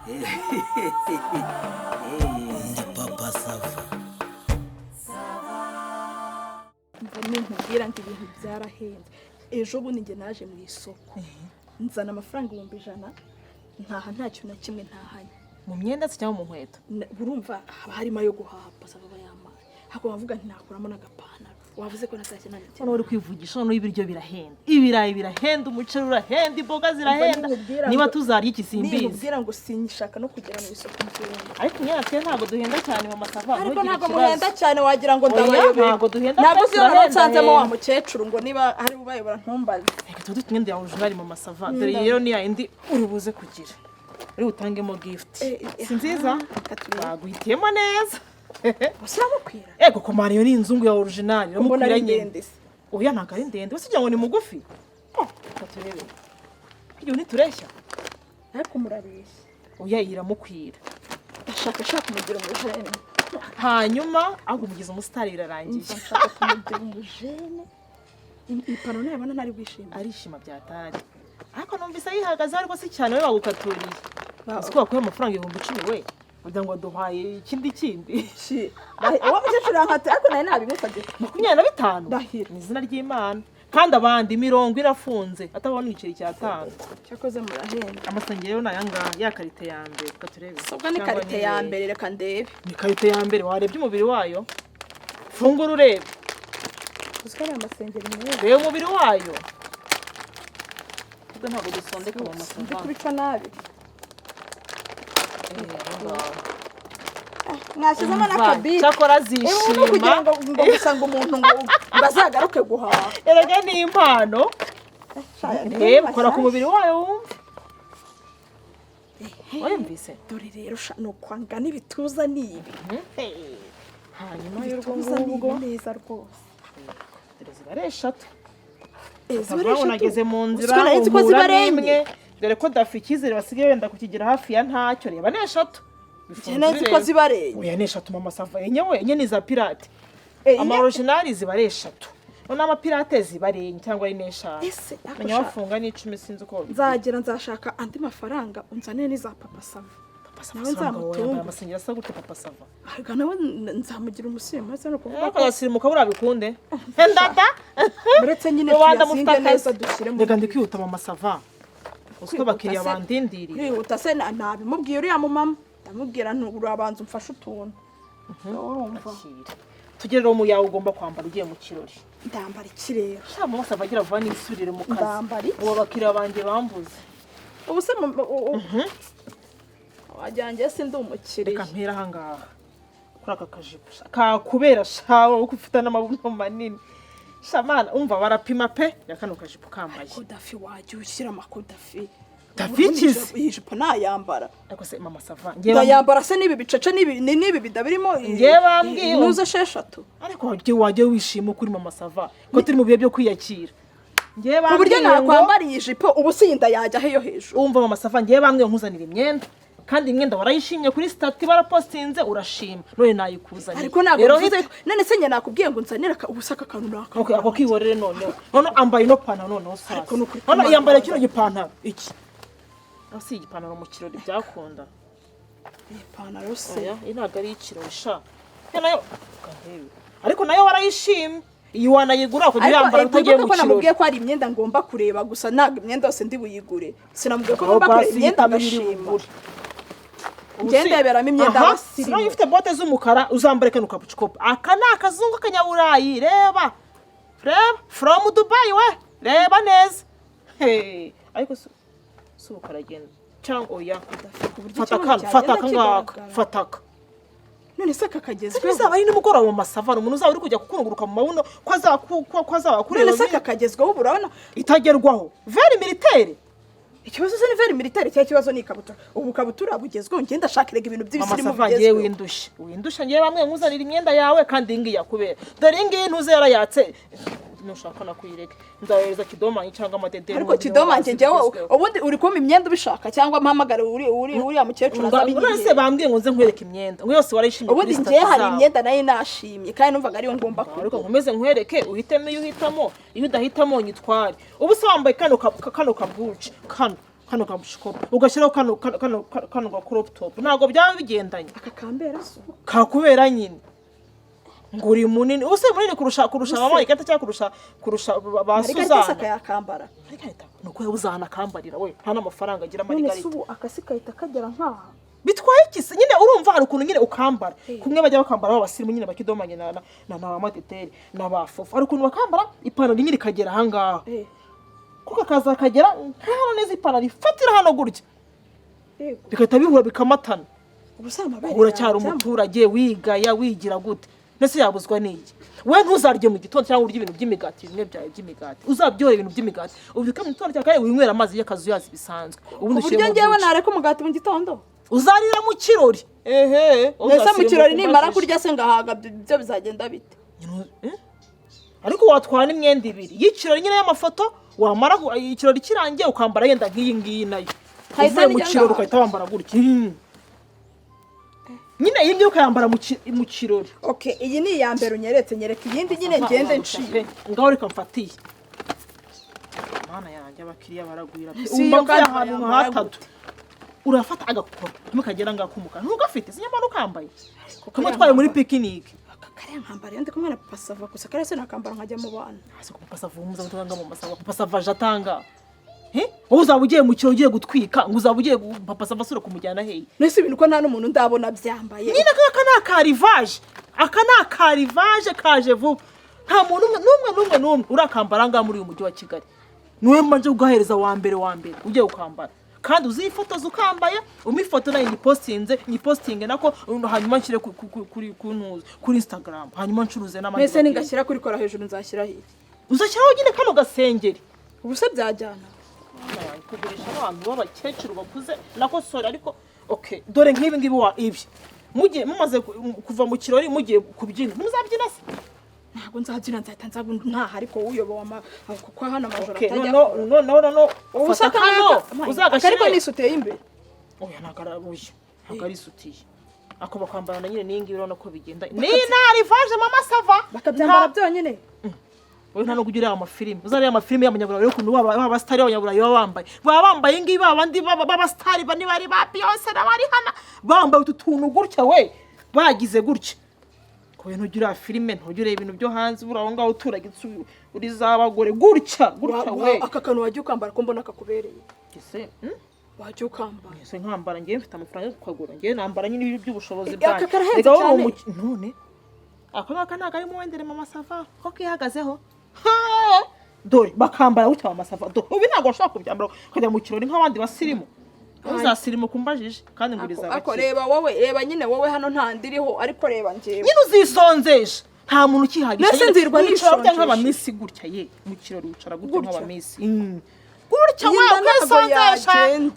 Ndi papa Sava. Mvane nkubwira ngo ibintu byarahenze. Ejo bundi nge naje mu isoko. Nzana amafaranga 100 ntaha nta kintu na kimwe ntahanye. Mu myenda se cyangwa mu nkweto? Urumva harimo yo guhaha Sava bayamaye. Hako bavuga nti nakuramo n'agapana. Wavuze ko natashye nani. Hano uri kwivugisha no ibiryo birahenda. Ibirayi birahenda, umuceri urahenda, imboga zirahenda. Niba tuzarya iki simbizi. Nibwira ngo sinyishaka no kugera mu isoko nzenda. Ariko nyana twe ntago duhenda cyane mu Sava. Ariko ntago muhenda cyane wagira ngo ndabayobe. Ntago duhenda. Ntago siyo wa mukecuru ngo niba hari ubayobora ntumbaze. Reka tudu twende ya original mu Sava. Dore rero ni ya indi uribuze kugira. Uri utangemo gift. Si nziza? Baguhitiyemo neza. Usamukwira. Ego ko Mario ni inzungu ya original. Ramukwira nyende. Oya ntago ari ndende. Usijya ngo ni mugufi. Katurebe. Iyo ni tureshya. Ariko murabeshya. Oya iramukwira. Shaka kumugira umujene. Hanyuma agumugiza umusitari birarangiye. Shaka kumugira umujene. Ipano nayo bana nari bwishima. Arishima byatari. Ariko numvise yihagaze ariko si cyane we bagukaturiye. Uziko bakuye amafaranga 10,000 we. Ugira ngo duhaye ikindi shi. Uwo mukecuru nkate ariko nayo nabigusabye. 25. Ndahira. Ni izina ry'Imana. Kandi abandi 70 irafunze atabona igiceri cya 5. Cyakoze murahenda. Amasengero nayanga ya karite ya mbere katurebe. Sobwa ni karite ya mbere reka ndebe. Ni karite ya mbere warebye umubiri wayo. Fungura urebe. Uziko ari amasengero meza. Reba umubiri wayo. Ubwo ntabwo dusondeka mu Sava. Ndi kubica nabi. Mwashizemo n'akabiti. Cyakora zishima. Kugira ngo gusanga umuntu ngo bazagaruke guhaha. Erega ni impano. Reba kora ku mubiri wayo wumve. Wumvise? Dore rero no kwanga n'ibituza nibi. Hanyuma y'urwo neza rwose. Zibareshatu. Zibareshatu. Nageze mu nzira ko zibaremye. Dore ko dafike basigaye wenda kukigera hafi ya ntacyo reba neshatu. Nzi ko zibaremye. Oya neshatu mama Sava enye ni za pirate. Ama original zibareshatu. None ama pirate zibarenye cyangwa ari neshatu. Ese abanyafunga ni 10 sinzi uko. Nzagira nzashaka andi mafaranga unzane niza papa Sava. Nawe nzamutunga amasengero asa gute papa Sava. Ariko nawe nzamugira umusirimu maze no kuvuga ko yasirimuka burabikunde. Ndada. Muretse nyine tuyasinge neza dushyire mu. Rega ndikwihuta mama Sava. Usko bakiriya bandindiriye. Kwihuta se nabimubwiye uriya mu mama. Ndamubwira nturabanza umfashe utuntu. Urumva. Tugerero mu yawe ugomba kwambara ugiye mu kirori. Ndambara ikirero. Sha mama Sava agira vuba n'isubire mu kazi. Ndambara. Uwo bakiriya banje bambuze. Ubu se wajyanje se ndi umukiriye. Reka mpera hangaha. Kuri aka kajipo. Kakubera shawo uko ufite n'amabuno manini. Shamana umva barapima pe yakano kajipo kambaye. Kodafi waje ushyira amakodafi. Dafikize ijipo nayambara. Ariko se mama Sava ndayambara se nibi bicaca nibi bidabirimo. Ngiye bambwiye nuza 6. Ariko waje wishima kuri mama Sava ko turi mu bihe byo kwiyakira. Ngiye bambwiye uburyo nakwambara ijipo ubu sinda yajya heyo hejuru. Umva mama Sava ngiye bambwiye nkuzanira imyenda. Kandi imyenda warayishimye kuri stati barapostinze urashima none nayikuzanye. Ariko ntabwo none se nyene nakubwiye ngo nzanira ubusaka kantu naka. Okay ako kiborere none. None ambaye no pana none osasa. None yambara kino gipantaro iki. Asi igipantaro mu kirori byakunda. Ipantaro se. Oya inaga ari ikirori sha. Nayo kahebe. Ariko nayo warayishimye. Iyi wanayigura ko yambara utagiye mu kirori. Namubwiye ko ari imyenda ngomba kureba gusa ntabwo imyenda yose ndi buyigure. Sinamubwiye ko ngomba kureba imyenda agashima. Ngendeberamo imyenda abasirimu. Sino ifite bote z'umukara uzambare kano kapuchikopa. Aka ni akazungu kanyaburayi reba. From Dubai we. Reba neza. Hey, ariko subukara genda. Cyangwa oya. Fataka. None se kakagezwe. Bizaba ari nimugora mu Sava umuntu uzaba uri kujya kukunguruka mu mabuno ko azaba kureba. None se kakagezweho burabona itagerwaho. Very militaire. Ikibazo se ni very militaire cya kibazo ni kabutura. Ubu kabutura bugezweho ngenda ashakirega ibintu by'ibisirimu bigezweho. Windusha ngiye bamwe nkuzanira imyenda yawe kandi ingi yakubera. Dore ingi ntuze yarayatse. Nushaka nakuyireke. Nzawereza Kidoma cyangwa amadede. Ariko Kidoma ngewe ubundi uri kuma imyenda ubishaka cyangwa mpamagara uri ya mukecuru azabiye. None se bambwiye ngo nze nkwereke imyenda. Ngo yose warayishimye. Ubundi ngiye hari imyenda nayo nashimye kandi numvaga ariyo ngomba ko. Ariko nkomeze nkwereke uhitemo iyo uhitamo iyo udahitamo nyitware. Ubu se wambaye kano kabuci kano. kano kabushikopa ugashyiraho kano ga crop top ntabwo byaba bigendanye akakambera so kakubera nyine ngo uri munini use munini kurusha mama ikata cyangwa kurusha ba Suzana ariko yakambara ariko nuko yabuzana kambarira we nta n'amafaranga agira Margarita none subu akasikahita kagera nkaha bitwaye ikisi nyine urumva hari ukuntu nyine ukambara kumwe bajya bakambara babasirimu nyine bakidomanye na amadeteri n'abafofu hari ukuntu bakambara ipantaro nyine ikagera ahangaha kuko akaza kagera hano neza ipantaro ifatira hano gutya bigahita bihura bikamatana uracyari umuturage wigaya wigira gute nese yabuzwa n'iki we ntuzarye mu gitondo cyangwa urya ibintu by'imigati bimwe byawe by'imigati uzabyohera ibintu by'imigati ubyuka mu gitondo cyangwa winywera amazi y'akazu yazi bisanzwe ubundi ushye ngewe nareka umugati mu gitondo uzarira mu kirori nese mu kirori nimara kurya se ngahaga byo bizagenda bite ariko watwara imyenda ibiri y'ikirori nyine y'amafoto wamara ikirori kirangiye ukambara yenda nk'iyi ngiyi nayo uvuye mu kirori ukahita wambara gutya nyine iyi ngiyi ukayambara mu kirori okay iyi ni iya mbere unyeretse nyereka iyindi nyine ngende nshiye ngaho reka mfatiye mana yanjye abakiriya baragwira umva ahantu nka hatatu urafata agakora mukagera ngakumuka ntugafite sinyamara ukambaye kamwe twaye muri picnic kariya nkambara yandi kumwe na Papa Sava gusa kariya se nakambara nkajya mu bana hasi ko Papa Sava umuza gutanga mu masaba Papa Sava jatanga wowe uzaba ugiye mu kiro ugiye gutwika ngo uzaba ugiye Papa Sava sura kumujyana hehe nese ibintu ko nta n'umuntu ndabona byambaye nyine aka nakarivaje kaje vuba nta muntu n'umwe urakambara nga muri uyu mujyi wa Kigali niwe manje ugahereza wa mbere ugiye ukambara kandi uzifotoza ukambaye umifoto nayo nyipostinge nako hanyuma nshyire kuri Instagram hanyuma ncuruze n'amandi mese ningashyira kuri kora hejuru nzashyira hirya uzashyiraho nyine kano gasengeri ubuse byajyana kugurisha abantu b'abakecuru bakuze nako sore ariko okay dore nk'ibi ngibi wa ibi mugiye mumaze kuva mu kirori mugiye kubyina muzabyina se ntabwo nzabyina nzahita ntaha ariko uyobowe kuko hano amajoro atajya no usaka hano uzagashyira ariko nisuteye imbere oya nagarabuye nagari sutiye ako bakwambara na nyine ningi urabona ko bigenda ni narivaje mama Sava bakabyambara byonyine wowe nta no kugira amafilime uzariya amafilime y'abanyaburayi yo kuntu baba star y'abanyaburayi baba bambaye ngibi babandi baba star bani bari ba Beyonce n'abari hana bambaye utuntu gutya we bagize gutya ko ntugira filime ntugira ibintu byo hanze buraho ngaho uturage uri zabagore gutya we aka kantu wagiye ukambara ko mbona kakubereye ese wagiye ukambara ese nkambara ngiye mfite amafaranga yo kukagura ngiye nambara nyine ibi by'ubushobozi bwanjye ega wowe none ako ngaka ntago ari mu wendere mama Sava ko kihagazeho dore bakambara gutya mama Sava dore ubi ntago ushaka kubyambara kujya mu kirori nk'abandi basirimu uzasirimu kumbajije kandi nguriza ako reba wowe reba nyine wowe hano nta ndiriho ariko reba ngewe nyine uzisonzesha nta muntu ukihagisha nese nzirwa nishonje nk'abamisi gutya ye mu kirori ucara gutya nk'abamisi gutya wawe kwisonzesha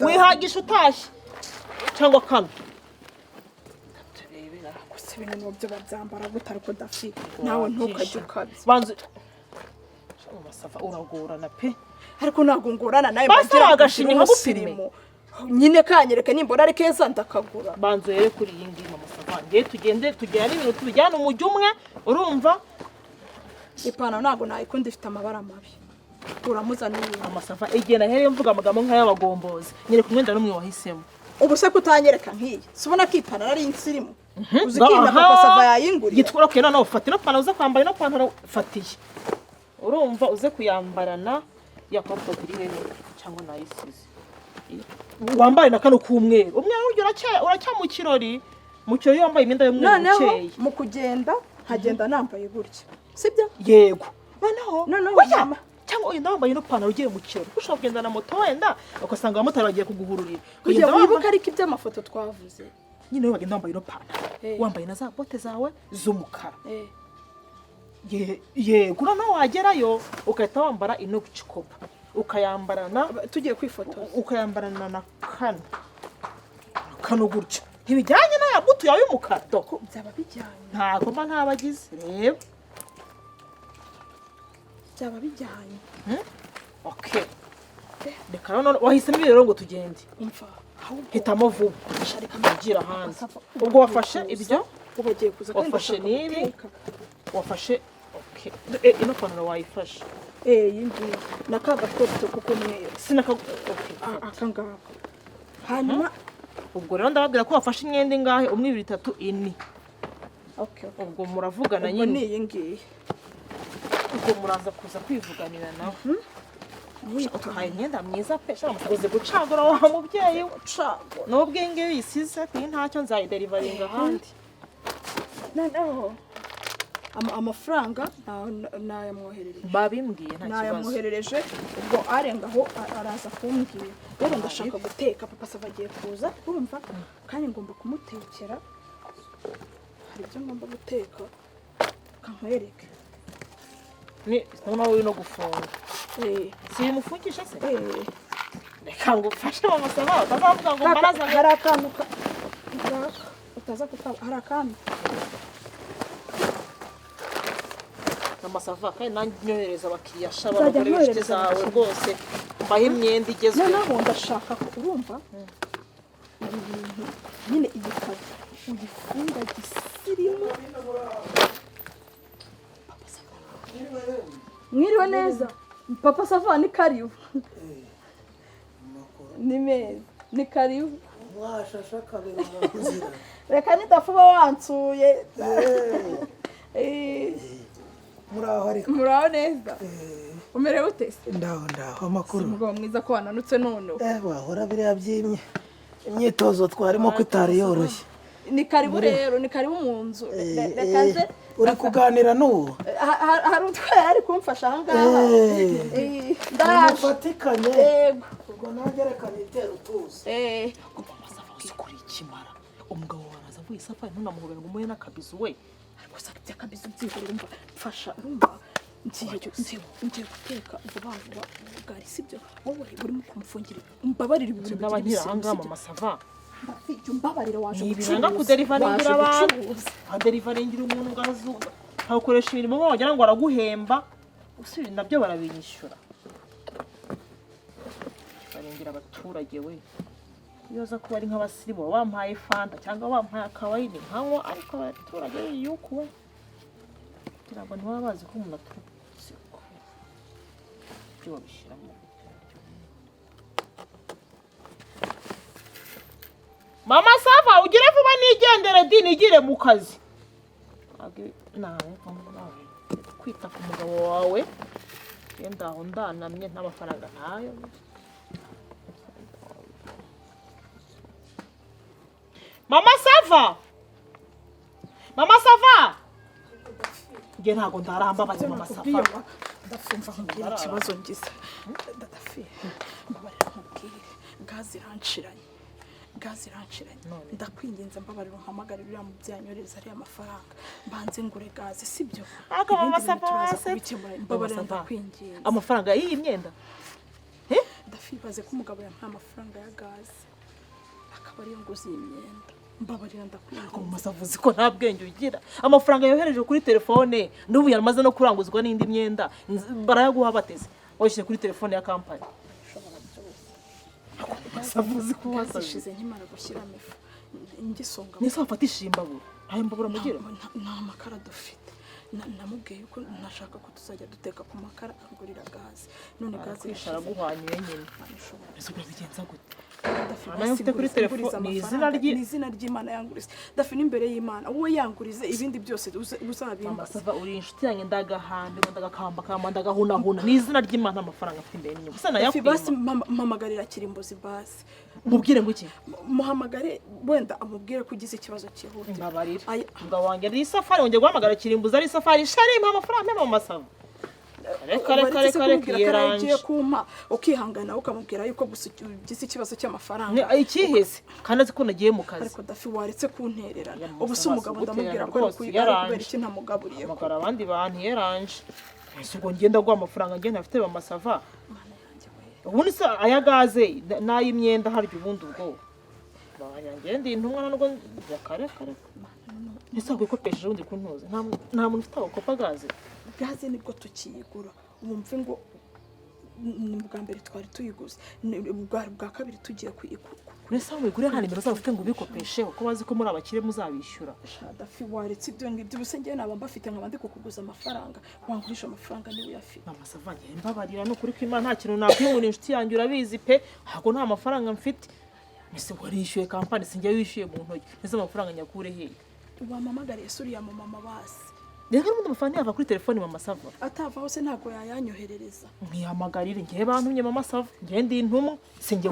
wihagisha utashye cyangwa kano gusa ibintu byo babyambara gutari ko dafi nawe ntukajye ukabye banze mama Sava uragorana pe ariko ntago ngorana nawe bagira agashinye nk'ubupirimo nyine kanyereka nimbona ari keza ndakagura banze rero kuri iyi ngiyi mama Sava ngiye tugenda n'ibintu tubijyana umujyi umwe urumva ipantaro ntago nayikunda ifite amabara mabi uramuzaniye mama Sava igena here mvuga amagambo nk'ay'abagombozi nyine kumwenda n'umwe wahisemo ubu se kutanyereka nk'iyi subona ko ipantaro ari insirimu uzikina Papa Sava yayinguriye gitwara okay none ufatira pantaro uze kwambara no pantaro fatiye urumva uze kuyambarana yakopfa kuri rero cyangwa nayisize wambaye na kano k'umweru umweru uracya mu kirori wambaye imyenda y'umweru ukeye mu kugenda nkagenda nambaye gutya sibyo yego noneho oya cyangwa uyu ndambaye no pantaro ugiye mu kirori ushobora kugenda na moto wenda ugasanga abamotari bagiye kuguhururira kugira wibuke ariko iby'amafoto twavuze nyine we bagenda wambaye no pantaro wambaye na za bote zawe z'umukara yego noneho wagerayo ugahita wambara ino gucikopa ukayambarana tugiye kwifotoza ukayambarana na kano gutya ntibijyanye na ya buto yawe y'umukara doko byaba bijyanye ntago mba ntabagize reba byaba bijyanye okay reka none wahisemo rero ngo tugende umva hitamo vuba sharika mugira hanze ubwo wafashe ibyo ubagiye kuza wafashe nibi wafashe okay ino pantaro wayifashe yindi nakagakoto kuko mwe akangaka hanyuma ubwo rero ndababwira ko wafashe imyenda ingahe 1 2 3 4 okay ubwo muravugana ubwo nyine niyi ngiyi ubwo muraza kuza kwivuganira nawe utuhaye imyenda myiza pe shaka mukoze gucagura wa mubyeyi cago n'ubwenge yisize pe ntacyo nzayiderivaringa ahandi noneho amafaranga nayamwoherereje babimbwiye nta kibazo nayamwoherereje ubwo arengaho araza kumbwira rero ndashaka guteka papa sava agiye kuza urumva kandi ngomba kumutekera hari ibyo ngomba guteka kankwereke ni nawe no gufunga si mufungisha se reka ngufashe mama sava utazavuga ngo mbaraza hari akantu utaza kutaba hari akantu amasava kandi nanyohereza abakiriya shaba abagore b'incuti zawe rwose mbaho imyenda igezweho noneho ndashaka ko urumva ibi bintu nyine igitabo ugifunga gisirimu mwiriwe neza papa sava ni karibu ni meza ni karibu mwashasha kabiri mu nzira reka nidafuba wansuye muraho ariko muraho neza umerewe ute ndaho amakuru umugabo mwiza ko wananutse none wahora biriya byimye imyitozo twarimo ko itari yoroshye ni karibu rero ni karibu mu nzu reka nze uri kuganira n'uwo hari utwe ari kumfasha aha ngaha ndafatikanye yego ubwo nanjye reka nitera utuzi mama sava usukuri ikimara umugabo waraza avuye safari ntunamuhobera ngo umuhe n'akabizu we ariko sakabya kabizu byihorera umva mfasha urumva ngiye guteka vuba bwari sibyo wowe urimo kumufungira mbabarira ibintu n'abanyira aha ngaha mama sava mbabarira waje ibiranga kuderivaringira abantu aderivaringira umuntu ngazuba ntakoresha imirimo wagira ngo araguhemba usubira nabyo barabinyishyura baringira abaturage we yoza kuba ari nk'abasirimu wampaye fanta cyangwa wampaye akawayini nkanywa ariko abaturage yukuwe kugira ngo ntibaba bazi ko umuntu aturutse ibyo babishyiramo mama sava ugire vuba nigendere nigire mu kazi nawe kwita ku mugabo wawe yenda aho ndanamye n'amafaranga ntayo mama sava nge ntago ndarambabaza mama sava ndafumva nkubwira ikibazo ngize dadafi mbabarira nkubwire gazi iranshiranye ndakwinginze mbabarira uhamagare biriya mubyanyoreza ariya amafaranga mbanze ngure gazi sibyo aka mama sava mbabarira ndakwinginze amafaranga y'iyi myenda ndafibaze ko umugabo yampaye amafaranga ya gazi akaba ariyo nguzi y'imyenda mbabarira ndakwinginze mama sava uzi ko nta bwenge ugira amafaranga yohereje kuri telefone n'ubu yaramaze no kuranguzwa n'indi myenda barayaguha bateze washyize kuri telefone ya kampani savuze ko wasashize nkimara gushyira mifu ngisonga nese wafatishije imbabura ayo mbabura mugira nta makara dufite namubwiye ko nashaka ko tuzajya duteka ku makara agurira gazi none gazi ishara guhanyuye nyine ese bigenza gute mfite kuri telefone ni izina ry'Imana yangurize dafi n'imbere y'Imana wowe yangurize ibindi byose uzabimba mama sava uri inshuti yanjye ndagahande ndagakamba kamba ndagahunahuna ni izina ry'Imana amafaranga afite imbere n'inyuma usa nayakwima basi mpamagarira kirimbozi basi mubwire ngo iki muhamagare wenda amubwire ko ugize ikibazo cyihuta mbabarira umugabo wanjye ari safari wongeye guhamagara kirimbozi ari safari shari mpa amafaranga mama sava reka yaranje kuma ukihangana ukamubwira yuko gusa ugize ikibazo cy'amafaranga ikiheze kandi azi ko nagiye mu kazi ariko dafi waretse kunterera ubu se umugabo ndamubwira ko ari kubera iki ntamugaburiye amagara abandi bantu yaranje ese ubwo ngenda guha amafaranga ngenda afite mama sava ubundi se ayagaze n'ay'imyenda harya ubundi ubwo ngende intumwa nubwo kare ese agukopesheje ubundi kuntuza nta muntu ufite abakopa gaze gaze nibwo tukiyigura wumve ngo ni bwa mbere twari tuyiguze bwa kabiri tugiye kuri sawa wigure nka nimero zabo ufite ngo ubikopeshe uko bazi ko muri abakire muzabishyura. Dafi waretse ibyo ngibyo ubuse njye naba mbafite nkaba ndi kukuguza amafaranga wangurisha amafaranga niwe uyafite. Mama Sava njye mbabarira no kuri kw'Imana nta kintu nakwimura inshuti yanjye urabizi pe ahubwo nta mafaranga mfite. Mise warishyuye kampani sinjye wishyuye mu ntoki neze amafaranga nyakure hehe. Wamamagariye suri ya mama basi. Reka n'undi mufana yava kuri telefone Mama Sava. Atavaho se ntago yayanyoherereza. Nkihamagarire ngiye bantumye Mama Sava ngiye ndi intumwa sinjye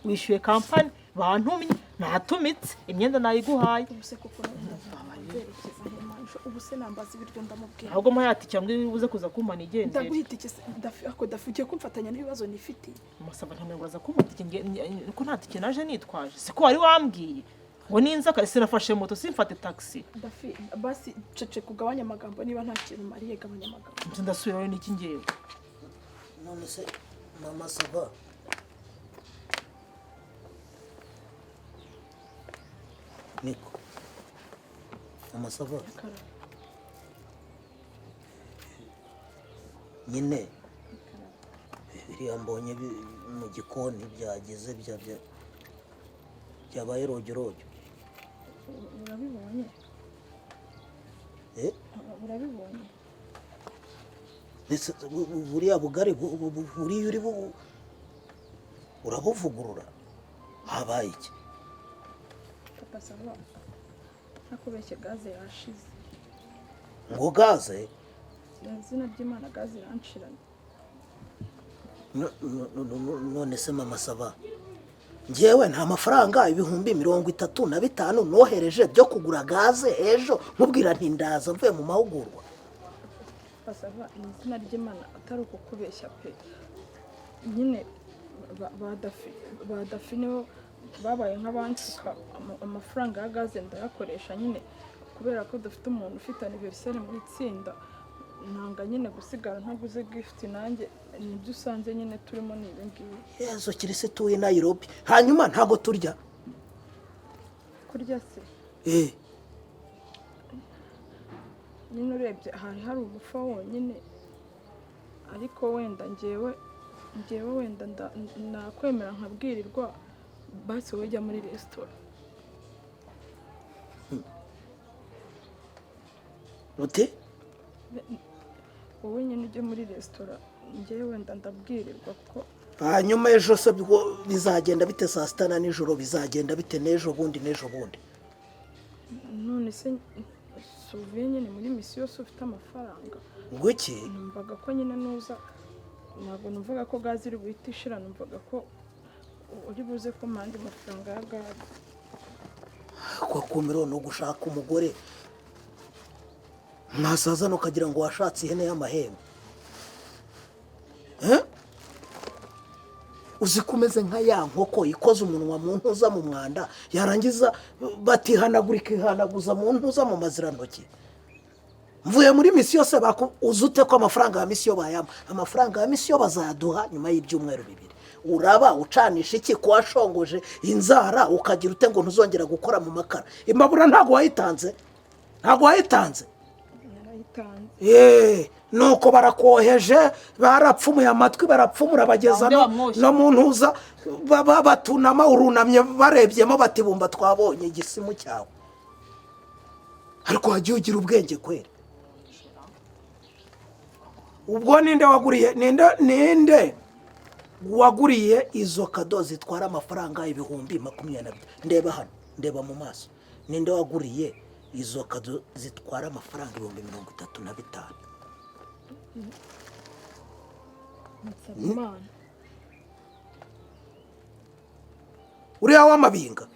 wishyuye kampani bantumye natumitse imyenda nayiguhaye. Ubuse kuko ndaverekeza hemanjo ubuse nambaza ibiryo ndamubwira. Ahubwo mayati cyangwa ubuze kuza kumana igende. Ndaguhitike Dafi ako Dafi ugiye kumfatanya n'ibibazo nifitiye. Mama Sava ntamwengoza kumutike ko nta tike naje nitwaje siko wari wambwiye. Ngo ninza kare nafashe moto simfate taxi. Dafi basi cece kugabanya amagambo niba nta kintu mariye gabanya amagambo. Nzi ndasubirayo niki ngewe. None se Mama Sava niko Mama Sava nyine biriya mbonye mu gikoni byageze byabaye rogerogyo. Urabibonye? Urabibonye? Buriya bugari buriya uri urabuvugurura habaye iki? Papa Sava nakubeshye gaze yashize. Ngo gaze? Izina ry'Imana gaze iranshiranye. None se Mama Sava njyewe nta mafaranga 35,000 nohereje byo kugura gaze ejo nkubwira nti ndaza mvuye mu mahugurwa. Papa Sava izina ry'Imana atari ukukubeshya pe. Nyine badafi niho babaye nk'abansika amafaranga ya gaze ndayakoresha nyine kubera ko dufite umuntu ufite anniversaire muri tsinda nanga nyine gusigara ntaguze gift nanjye nibyo usanze nyine turimo nibe ngiye. Yezo kirisi tuye Nairobi hanyuma ntago turya. Kurya se? Nyine urebye hari ubufa wonyine ariko wenda njyewe wenda nakwemera nkabwirirwa basi wajya muri restaurant. Ute? Wowe nyine ujye muri restaurant njyewe wenda ndabwirirwa ko hanyuma ejo se bizagenda bite saa 6 na nijoro bizagenda bite nejo bundi none se suviye nyine muri misi yose ufite amafaranga ngo iki numvaga ko nyine nuza ntabwo numvaga ko gazi iri buhita ishira numvaga ko uri buze ko mandi mafaranga ya gazi kwa kumiro no gushaka umugore mwasaza no kagira ngo washatse ihene y'amahembe uzikumeze nka ya nkoko ikoze umunwa mu ntuza mu mwanda yarangiza batihanagurika ihanaguza mu ntuza mu mazirantoki. Mvuye muri misiyo se uzute ko amafaranga ya misiyo bayama amafaranga ya misiyo bazayaduha nyuma y'ibyumweru 2 uraba ucanisha iki kwashongoje inzara ukagira ute ngo ntuzongera gukora mu makara imbabura ntago wayitanze nuko barakoheje barapfumuye amatwi barapfumura bageza no mu ntuza batunama urunamye barebyemo batibumba twabonye igisimu cyawe ariko wagiye ugira ubwenge kwera. Ubwo ninde waguriye izo kado zitwara amafaranga 20,000? Ndeba hano ndeba mu maso ninde waguriye izo kado zitwara amafaranga 35,000? Uriya w'amabinga